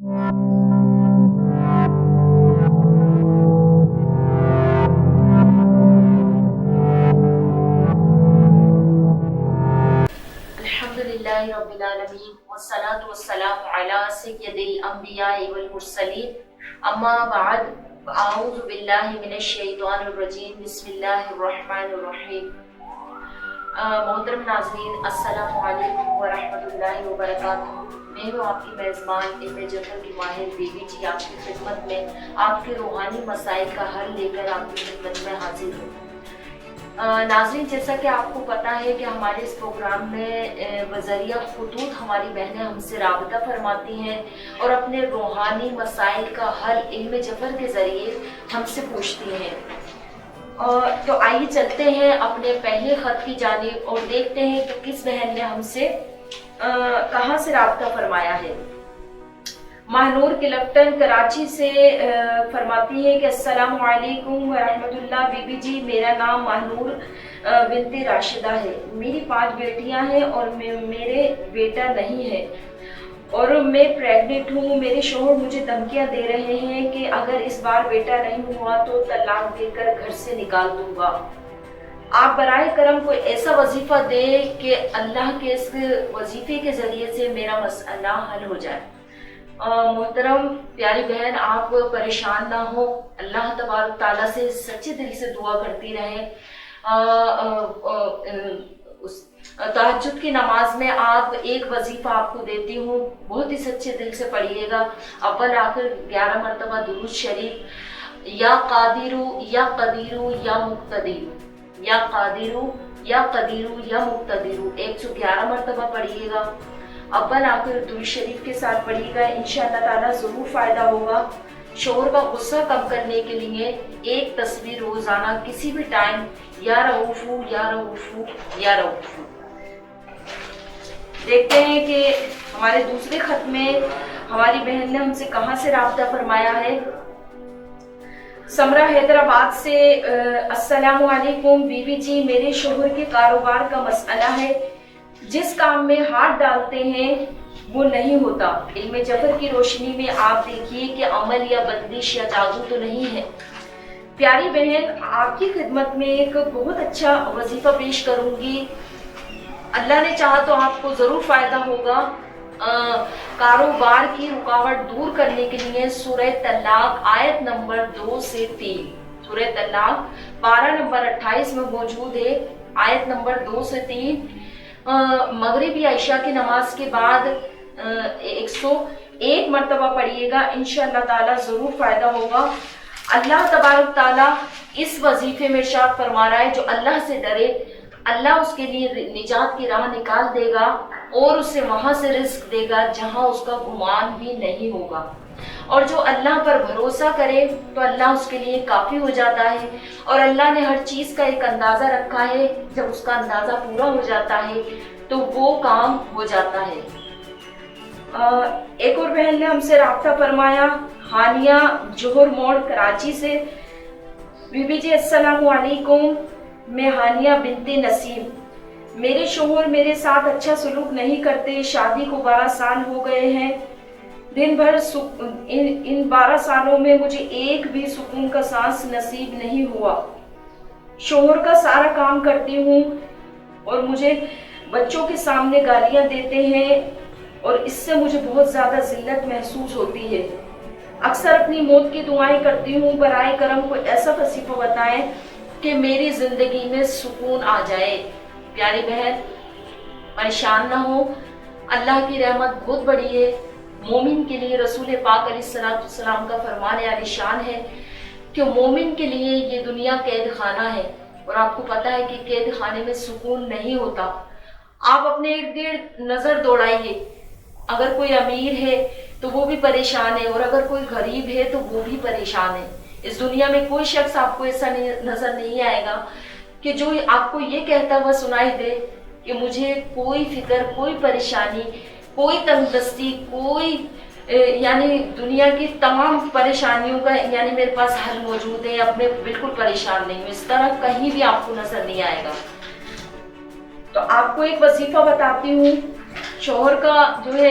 الحمدللہ رب العالمین والصلاة والسلام علی سید الانبیاء والمرسلین اما بعد اعوذ باللہ من الشیطان الرجیم بسم اللہ الرحمن الرحیم۔ محترم ناظرین السلام علیکم ورحمۃ اللہ وبرکاتہ۔ میں ہوں آپ کی میزبان علم جفر کی ماہر بی بی جی، آپ کی خدمت میں آپ کے روحانی مسائل کا حل لے کر آپ کی خدمت میں حاضر ہوں۔ ناظرین، جیسا کہ آپ کو پتہ ہے کہ ہمارے اس پروگرام میں بذریعہ خطوط ہماری بہنیں ہم سے رابطہ فرماتی ہیں اور اپنے روحانی مسائل کا حل علم جفر کے ذریعے ہم سے پوچھتی ہیں۔ تو آئیے چلتے ہیں اپنے پہلے خط کی جانب اور دیکھتے ہیں کہ کس بہن نے ہم سے کہاں سے رابطہ فرمایا ہے۔ ماہنور کلکٹن کراچی سے فرماتی ہے کہ السلام علیکم ورحمۃ اللہ بی بی جی، میرا نام ماہنور بنت راشدہ ہے۔ میری 5 بیٹیاں ہیں اور میرے بیٹا نہیں ہے اور میں پریگننٹ ہوں۔ میرے شوہر مجھے دھمکیاں دے رہے ہیں کہ اگر اس بار بیٹا نہیں ہوا تو طلاق دے کر گھر سے نکال دوں گا۔ آپ برائے کرم کوئی ایسا وظیفہ دے کہ اللہ کے اس وظیفے کے ذریعے سے میرا مسئلہ حل ہو جائے۔ محترم پیاری بہن، آپ پریشان نہ ہو، اللہ تبارک تعالیٰ سے سچے دل سے دعا کرتی رہیں۔ تہجد کی نماز میں آپ ایک وظیفہ آپ کو دیتی ہوں، بہت ہی سچے دل سے پڑھیے گا۔ اول آخر 11 مرتبہ درود شریف، یا قادرو یا قدیرو یا مقتدرو، یا قادرو یا قدیرو یا مقتدرو 111 مرتبہ پڑھیے گا۔ اول آخر درود شریف کے ساتھ پڑھیے گا، انشاءاللہ تعالیٰ ضرور فائدہ ہوگا۔ شوہر کا غصہ کم کرنے کے لیے ایک تصویر روزانہ کسی بھی ٹائم یا رؤوفو یا رؤوفو یا رؤوفو۔ دیکھتے ہیں کہ ہمارے دوسرے خط میں ہماری بہن نے ہم سے کہاں سے رابطہ فرمایا ہے۔ سمرہ حیدرآباد سے السلام علیکم بی بی جی، میرے شوہر کے کاروبار کا مسئلہ ہے، جس کام میں ہاتھ ڈالتے ہیں وہ نہیں ہوتا۔ علم جفر کی روشنی میں آپ دیکھیے کہ عمل یا بندش یا جادو تو نہیں ہے۔ پیاری بہن، آپ کی خدمت میں ایک بہت اچھا وظیفہ پیش کروں گی، اللہ نے چاہا تو آپ کو ضرور فائدہ ہوگا۔ کاروبار کی رکاوٹ دور کرنے کے لیے سورہ طلاق آیت نمبر 2 سے 3، سورہ طلاق 12 نمبر 28 میں موجود ہے، آیت نمبر 2 سے 3 مغربی عشاء کی نماز کے بعد 101 مرتبہ پڑھیے گا، انشاءاللہ تعالیٰ ضرور فائدہ ہوگا۔ اللہ تبارک تعالیٰ اس وظیفے میں ارشاد فرما رہا ہے، جو اللہ سے ڈرے اللہ اس کے لیے نجات کی راہ نکال دے گا اور اسے وہاں سے رزق دے گا جہاں اس کا گمان بھی نہیں ہوگا، اور جو اللہ پر بھروسہ کرے تو اللہ اس کے لیے کافی ہو جاتا ہے، اور اللہ نے ہر چیز کا ایک اندازہ رکھا ہے، جب اس کا اندازہ پورا ہو جاتا ہے تو وہ کام ہو جاتا ہے۔ ایک اور بہن نے ہم سے رابطہ فرمایا، ہانیہ جوہر موڑ کراچی سے۔ بی بی جی السلام علیکم، میں ہانیہ بنت نسیم، میرے شوہر میرے ساتھ اچھا سلوک نہیں کرتے، شادی کو 12 سال ہو گئے ہیں، دن بھر ان 12 سالوں میں مجھے ایک بھی سکون کا سانس نصیب نہیں ہوا۔ شوہر کا سارا کام کرتی ہوں اور مجھے بچوں کے سامنے گالیاں دیتے ہیں اور اس سے مجھے بہت زیادہ ذلت محسوس ہوتی ہے۔ اکثر اپنی موت کی دعائیں کرتی ہوں، برائے کرم کوئی ایسا وظیفہ بتائیں کہ میری زندگی میں سکون آ جائے۔ پیاری بہن، پریشان نہ ہو، اللہ کی رحمت بہت بڑی ہے۔ مومن کے لیے رسول پاک علیہ السلام کا فرمان عالی شان ہے کہ مومن کے لیے یہ دنیا قید خانہ ہے، اور آپ کو پتہ ہے کہ قید خانے میں سکون نہیں ہوتا۔ آپ اپنے ارد گرد نظر دوڑائیے، اگر کوئی امیر ہے تو وہ بھی پریشان ہے، اور اگر کوئی غریب ہے تو وہ بھی پریشان ہے۔ اس دنیا میں کوئی شخص آپ کو ایسا نظر نہیں آئے گا کہ جو آپ کو یہ کہتا ہوا سنائی دے کہ مجھے کوئی فکر، کوئی پریشانی، کوئی تنگ دستی، کوئی یعنی دنیا کی تمام پریشانیوں کا یعنی میرے پاس حل موجود ہے، اب میں بالکل پریشان نہیں ہوں، اس طرح کہیں بھی آپ کو نظر نہیں آئے گا۔ تو آپ کو ایک وظیفہ بتاتی ہوں، شوہر کا جو ہے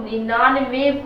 99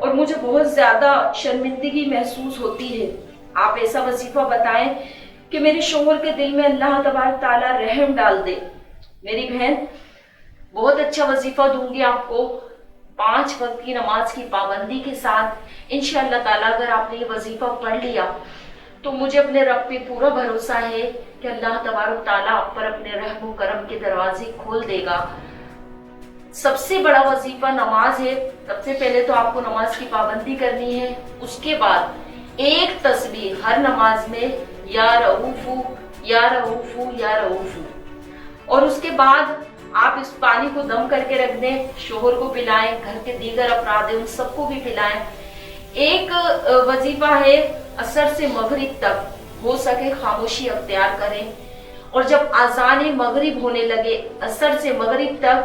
اور مجھے بہت زیادہ شرمندگی محسوس ہوتی ہے۔ آپ ایسا وظیفہ بتائیں کہ میرے شوہر کے دل میں اللہ تبارک تعالیٰ رحم ڈال دے۔ میری بہن، بہت اچھا وظیفہ دوں گی آپ کو، 5 وقت کی نماز کی پابندی کے ساتھ۔ انشاءاللہ تعالیٰ اگر آپ نے یہ وظیفہ پڑھ لیا تو مجھے اپنے رب پہ پورا بھروسہ ہے کہ اللہ تبارک تعالیٰ آپ پر اپنے رحم و کرم کے دروازے کھول دے گا۔ سب سے بڑا وظیفہ نماز ہے۔ سب سے پہلے تو آپ کو نماز کی پابندی کرنی ہے، اس کے بعد ایک تسبیح ہر نماز میں، یا رؤوفو یا رؤوفو یا رؤوفو، اور اس کے بعد آپ اس پانی کو دم کر کے رکھ دیں، شوہر کو پلائیں، گھر کے دیگر افراد ہیں ان سب کو بھی پلائیں۔ ایک وظیفہ ہے عصر سے مغرب تک ہو سکے خاموشی اختیار کریں، اور جب اذان مغرب ہونے لگے عصر سے مغرب تک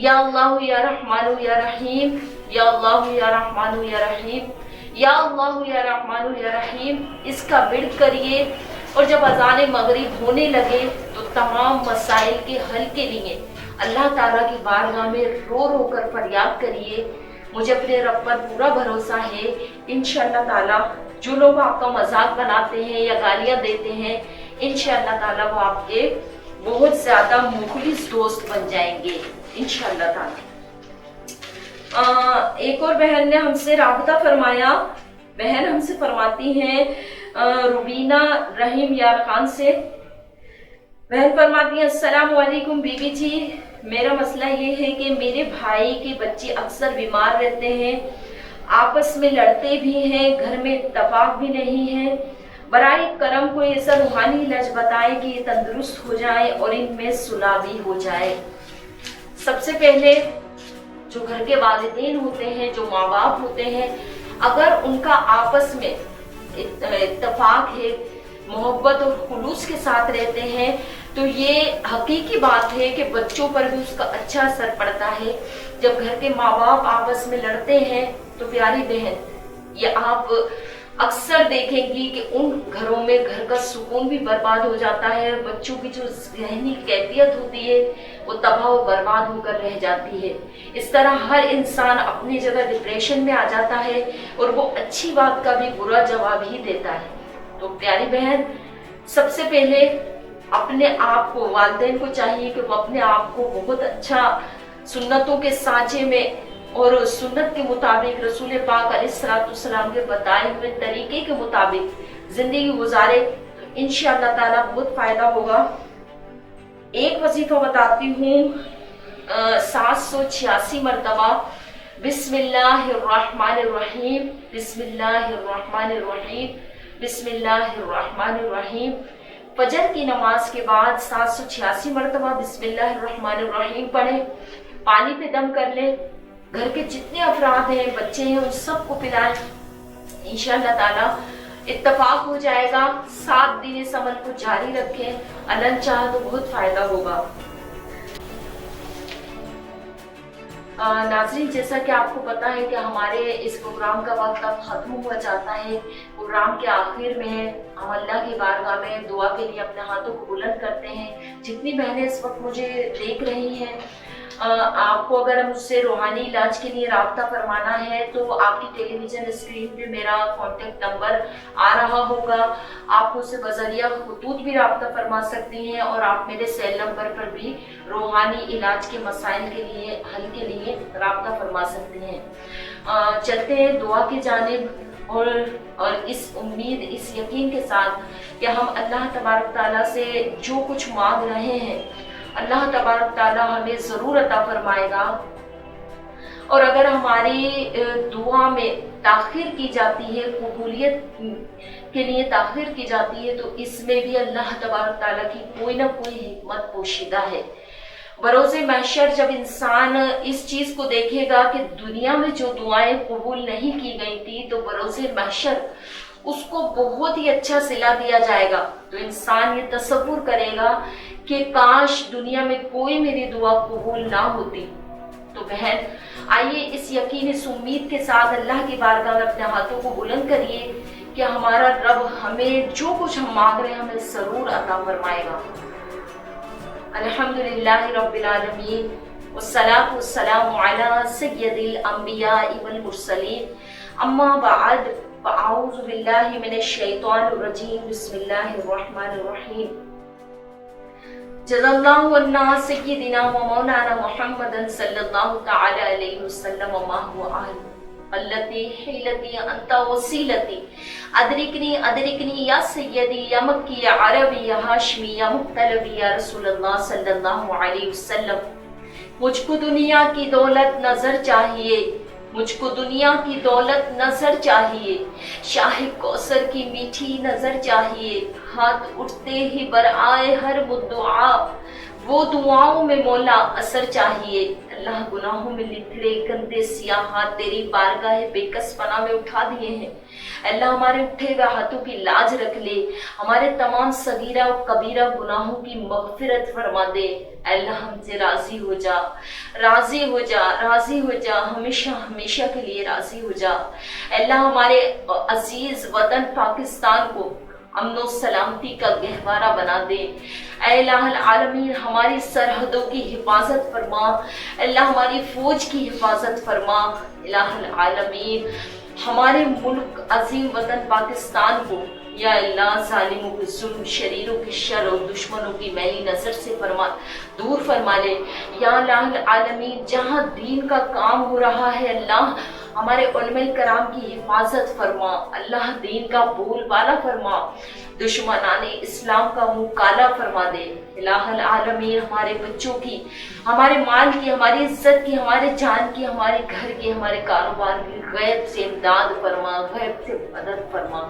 یا اللہ یا رحمان یا رحیم، یا اللہ یا رحمان یا رحیم، یا اللہ یا رحمان یا رحیم، اس کا ورد کریے۔ اور جب اذان مغرب ہونے لگے تو تمام مسائل کے حل کے لیے اللہ تعالیٰ کی بارگاہ میں رو رو کر فریاد کریے۔ مجھے اپنے رب پر پورا بھروسہ ہے، انشاءاللہ تعالیٰ جو لوگ آپ کا مذاق بناتے ہیں یا گالیاں دیتے ہیں، انشاءاللہ تعالیٰ وہ آپ کے بہت زیادہ مخلص دوست بن جائیں گے انشاءاللہ تعالیٰ۔ ایک اور بہن نے ہم سے رابطہ فرمایا، بہن ہم سے فرماتی ہیں روبینہ رحیم یار خان سے، بہن فرماتی ہیں السلام علیکم بی بی جی، میرا مسئلہ یہ ہے کہ میرے بھائی کے بچے اکثر بیمار رہتے ہیں، آپس میں لڑتے بھی ہیں، گھر میں اتفاق بھی نہیں ہے، برائے کرم کوئی ایسا روحانی علاج بتائیں کہ یہ تندرست ہو جائے اور ان میں صلح بھی ہو جائے۔ سب سے پہلے جو گھر کے والدین ہوتے ہیں، جو ماں باپ ہوتے ہیں، اگر ان کا آپس میں اتفاق ہے، محبت اور خلوص کے ساتھ رہتے ہیں، تو یہ حقیقی بات ہے کہ بچوں پر بھی اس کا اچھا اثر پڑتا ہے۔ جب گھر کے ماں باپ آپس میں لڑتے ہیں تو پیاری بہن، یہ آپ اکثر دیکھیں گی کہ ان گھروں میں گھر کا سکون بھی برباد ہو جاتا ہے، بچوں کی جو ذہنی کیفیت ہوتی ہے وہ تباہ و برباد ہو کر رہ جاتی ہے۔ اس طرح ہر انسان اپنی جگہ ڈپریشن میں آ جاتا ہے اور وہ اچھی بات کا بھی برا جواب ہی دیتا ہے۔ تو پیاری بہن، سب سے پہلے اپنے آپ کو، والدین کو چاہیے کہ وہ اپنے آپ کو بہت اچھا سنتوں کے سانچے میں اور سنت کے مطابق، رسول پاک علیہ الصلوۃ والسلام کے بتائے ہوئے طریقے کے مطابق زندگی گزارے، تو انشاءاللہ تعالیٰ بہت فائدہ ہوگا۔ ایک وظیفہ بتاتی ہوں، 786 مرتبہ بسم اللہ الرحمن الرحیم، بسم اللہ الرحمن الرحیم، بسم اللہ الرحمن الرحیم۔ فجر کی نماز کے بعد 786 مرتبہ بسم اللہ الرحمن الرحیم پڑھیں، پانی پہ دم کر لیں، گھر کے جتنے افراد ہیں، بچے ہیں، ان سب کو پلائیں، انشاءاللہ تعالیٰ اتفاق ہو جائے گا۔ 7 دن اس عمل کو جاری رکھیں، اللہ چاہے تو بہت فائدہ ہوگا۔ ناظرین، جیسا کہ آپ کو پتا ہے کہ ہمارے اس پروگرام کا وقت اب ختم ہوا جاتا ہے، پروگرام کے آخر میں ہم اللہ کی بارگاہ میں دعا کے لیے اپنے ہاتھوں کو بلند کرتے ہیں۔ جتنی بہنیں اس وقت مجھے دیکھ رہی ہیں، آپ کو اگر مجھ سے روحانی علاج کے لیے رابطہ فرمانا ہے تو آپ کی ٹیلی ویژن اسکرین پہ میرا کانٹیکٹ نمبر آ رہا ہوگا، آپ مجھ سے بذریعہ خطوط بھی رابطہ فرما سکتی ہیں، اور آپ میرے سیل نمبر پر بھی روحانی علاج کے مسائل کے لیے، حل کے لیے رابطہ فرما سکتے ہیں۔ چلتے ہیں دعا کی جانب، اور اس امید، اس یقین کے ساتھ کہ ہم اللہ تبارک تعالیٰ سے جو کچھ مانگ رہے ہیں اللہ تبارک تعالیٰ ہمیں ضرور عطا فرمائے گا، اور اگر ہماری دعا میں تاخیر کی جاتی ہے، قبولیت کے لیے تاخیر کی جاتی ہے، تو اس میں بھی اللہ تبارک تعالیٰ کی کوئی نہ کوئی حکمت پوشیدہ ہے۔ بروز محشر جب انسان اس چیز کو دیکھے گا کہ دنیا میں جو دعائیں قبول نہیں کی گئی تھی، تو بروز محشر اس کو بہت ہی اچھا صلہ دیا جائے گا، تو انسان یہ تصور کرے گا کہ کاش دنیا میں کوئی میری دعا قبول نہ ہوتی۔ تو بہن، آئیے اس یقین، اس امید کے ساتھ اللہ کی بارگاہ میں اپنے ہاتھوں کو بلند کریے کہ ہمارا رب ہمیں جو کچھ ہم مانگ رہے ہیں ہمیں ضرور عطا فرمائے گا۔ الحمدللہ رب العالمین، والصلاة والسلام علی سید الانبیاء والمرسلین، اما بعد فاعوذ باللہ من الشیطان الرجیم بسم اللہ الرحمن الرحیم جزا اللہ عنا سیدنا و مولانا محمد صلی اللہ تعالی علیہ وسلم وما هو اہل التی حیلتی انت وسیلتی ادرکنی یا سیدی یا مکی یا عربی یا ہاشمی یا مختلفی یا رسول اللہ صلی اللہ علیہ وسلم مجھ کو دنیا کی دولت نظر چاہیے، مجھ کو دنیا کی دولت نظر چاہیے، شاہ کوثر کی میٹھی نظر چاہیے، ہاتھ اٹھتے ہی برآئے ہر مدعا وہ دعاؤں میں مولا اثر چاہیے۔ اللہ گناہوں میں لتھڑے گندے سیاہ ہاتھ تیری بارگاہ بے کس پناہ میں اٹھا دیے ہیں۔ اللہ ہمارے اٹھے ہوئے ہاتھوں کی لاج رکھ لے، ہمارے تمام صغیرہ و کبیرہ گناہوں کی مغفرت فرما دے۔ اللہ ہم سے راضی ہو جا، راضی ہو جا، راضی ہو جا، ہمیشہ ہمیشہ کے لیے راضی ہو جا۔ اللہ ہمارے عزیز وطن پاکستان کو امن و سلامتی کا گہوارہ بنا دے۔ اے الہ العالمین ہماری سرحدوں کی حفاظت فرما، اللہ ہماری فوج کی حفاظت فرما۔ الہ العالمین ہمارے ملک عظیم وطن پاکستان کو یا اللہ ظالموں کے ظلم، شریروں کی شر اور دشمنوں کی میلی نظر سے دور فرما لے۔ یا الہ العالمین جہاں دین کا کام ہو رہا ہے اللہ ہمارے علماء کرام کی حفاظت فرما، اللہ دین کا بول بالا فرما، دشمنان اسلام کا منہ کالا فرما دے۔ الہ العالمین ہمارے بچوں کی، ہمارے مال کی، ہماری عزت کی، ہمارے جان کی، ہمارے گھر کی، ہمارے کاروبار کی غیب سے امداد فرما، غیب سے مدد فرما،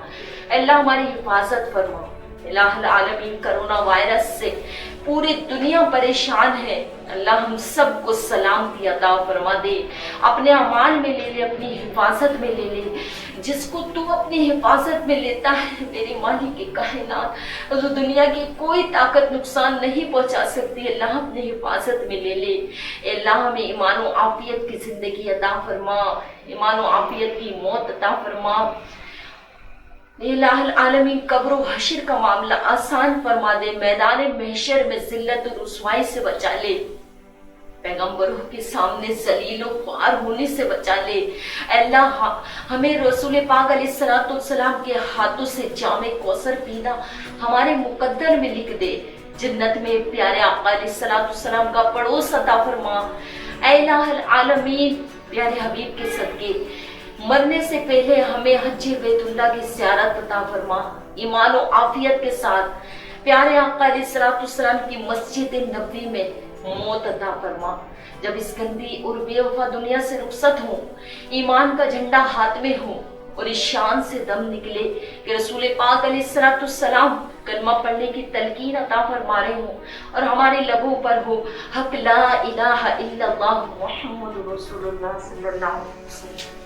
اللہ ہماری حفاظت فرما۔ الہ العالمین کرونا وائرس سے پوری دنیا پریشان ہے، اللہ ہم سب کو سلامتی عطا فرما دے، اپنے امان میں لے لے، اپنی حفاظت میں لے لے۔ جس کو تو اپنی حفاظت میں لیتا ہے میری مالک کائنات تو دنیا کی کوئی طاقت نقصان نہیں پہنچا سکتی، اللہ اپنی حفاظت میں لے لے۔ اے اللہ ہمیں ایمان و عافیت کی زندگی عطا فرما، ایمان و عافیت کی موت عطا فرما۔ الہ العالمین قبر و حشر کا معاملہ آسان فرما دے، میدان محشر میں ذلت و رسوائی سے بچا لے، پیغمبروں کے سامنے ذلیل و خوار ہونے سے بچا لے۔ اے اللہ ہمیں رسول پاک علیہ السلام کے ہاتھوں سے جام کوثر پینا ہمارے مقدر میں لکھ دے، جنت میں پیارے آقا علیہ السلام کا پڑوس عطا فرما۔ اے الہ العالمین پیارے حبیب کے صدقے مرنے سے پہلے ہمیں حج بیت اللہ کی زیارت عطا فرما، ایمان و عافیت کے ساتھ پیارے آقا علیہ السلام کی مسجد نبوی میں موت عطا فرما۔ جب اس گندی اور بے وفا دنیا سے رخصت ہوں، ایمان کا جھنڈا ہاتھ میں ہو اور اس شان سے دم نکلے کہ رسول پاک علیہ السلام کلمہ پڑھنے کی تلقین عطا فرما رہے ہوں اور ہمارے لبوں پر ہو حق لا الہ الا اللہ محمد رسول اللہ صلی اللہ علیہ وسلم۔